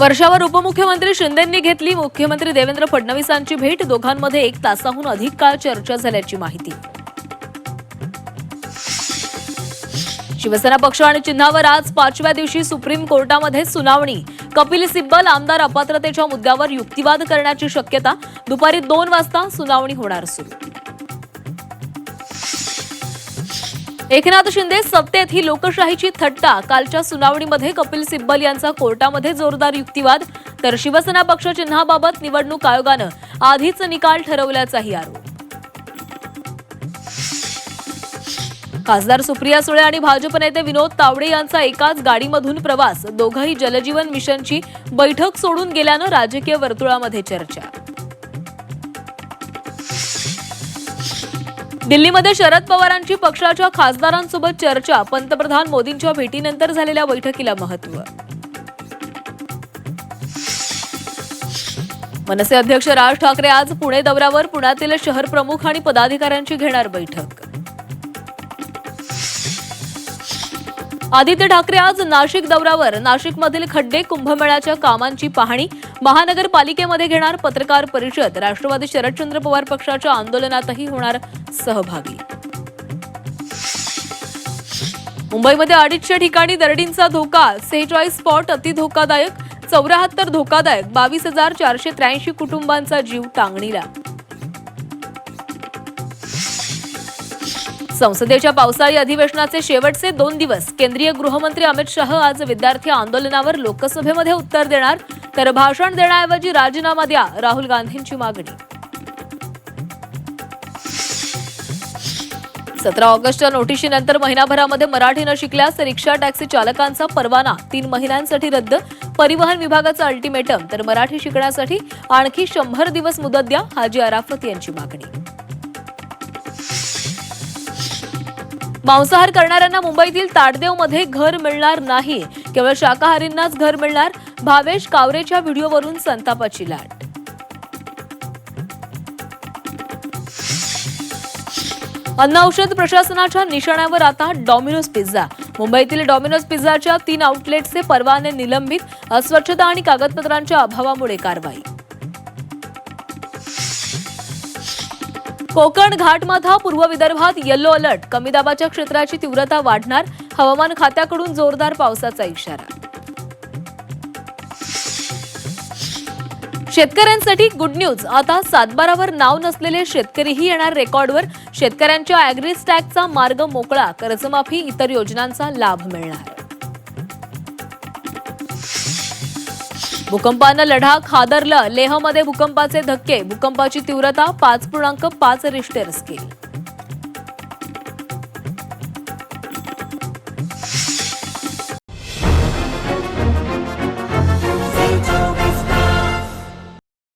वर्षावर उपमुख्यमंत्री शिंदेंनी घेतली मुख्यमंत्री देवेंद्र फडणवीसांची भेट। दोघांमध्ये 1 तासाहून अधिक काळ चर्चा झाल्याची माहिती। शिवसेना पक्ष आणि चिन्हावर आज 5व्या दिवशी सुप्रीम कोर्टामध्ये सुनावणी। कपिल सिब्बल आमदार अपात्रतेच्या मुद्द्यावर युक्तिवाद करण्याची शक्यता। दुपारी 2 वाजता सुनावणी होणार सुरू। एकनाथ शिंदे सत्तेत ही लोकशाहीची थट्टा। कालच्या सुनावणीमध्ये कपिल सिब्बल यांचा कोर्टामध्ये जोरदार युक्तिवाद, तर शिवसेना पक्ष चिन्हाबाबत निवडणूक आयोगानं आधीच निकाल ठरवल्याचाही आरोप। खासदार सुप्रिया सुळे आणि भाजप नेते विनोद तावडे यांचा एकाच गाडीमधून प्रवास। दोघंही जलजीवन मिशनची बैठक सोडून गेल्यानं राजकीय वर्तुळामध्ये चर्चा। दिल्लीमध्ये शरद पवारांची पक्षाच्या खासदारांसोबत चर्चा। पंतप्रधान मोदींच्या भेटीनंतर झालेल्या बैठकीला महत्त्व। मनसे अध्यक्ष राज ठाकरे आज पुणे दौऱ्यावर। पुण्यातील शहर प्रमुख आणि पदाधिकाऱ्यांची घेणार बैठक। आदित्य ठाकरे आज नाशिक दौऱ्यावर। नाशिकमधील खड्डे, कुंभमेळ्याच्या कामांची पाहणी। महानगरपालिकेमध्ये घेणार पत्रकार परिषद। राष्ट्रवादी शरदचंद्र पवार पक्षाच्या आंदोलनातही होणार सहभागी। मुंबईमध्ये 250 ठिकाणी दरडींचा धोका। 46 स्पॉट अति धोकादायक, 74 धोकादायक। 22,483 कुटुंबांचा जीव टांगणीला। संसदेच्या पावसाळी अधिवेशनाचे शेवटचे 2 दिवस। केंद्रीय गृहमंत्री अमित शाह आज विद्यार्थी आंदोलनावर लोकसभेमध्ये उत्तर देणार, तर भाषण देण्याऐवजी राजीनामा द्या, राहुल गांधींची मागणी। 17 ऑगस्टच्या नोटिशीनंतर महिनाभरामध्ये मराठी न शिकल्यास रिक्षा टॅक्सी चालकांचा परवाना 3 महिन्यांसाठी रद्द। परिवहन विभागाचं अल्टिमेटम, तर मराठी शिकण्यासाठी आणखी 100 दिवस मुदत द्या, हाजी अराफत यांची मागणी। मांसाहार करणाऱ्यांना मुंबईतील ताडदेवमध्ये घर मिळणार नाही, केवळ शाकाहारींनाच घर मिळणार। भावेश कावरेच्या व्हिडिओवरून संतापाची लाट। अन्न औषध प्रशासनाच्या निशाण्यावर आता डॉमिनोज पिझ्झा। मुंबईतील डॉमिनोज पिझ्झाच्या 3 आउटलेट्सचे परवाने निलंबित। अस्वच्छता आणि कागदपत्रांच्या अभावामुळे कारवाई। कोकण घाटमाथा पूर्व विदर्भात येलो अलर्ट। कमी दाबाच्या क्षेत्राची तीव्रता वाढणार। हवामान खात्याकडून जोरदार पावसाचा इशारा। शेतकऱ्यांसाठी गुड न्यूज। आता सातबारावर नाव नसलेले शेतकरीही येणार रेकॉर्डवर। शेतकऱ्यांच्या अॅग्रीस्टॅगचा मार्ग मोकळा। कर्जमाफी, इतर योजनांचा लाभ मिळणार। भूकंपानं लडाख हादरलं। लेहमध्ये भूकंपाचे धक्के। भूकंपाची तीव्रता 5.5 रिश्टर स्केल।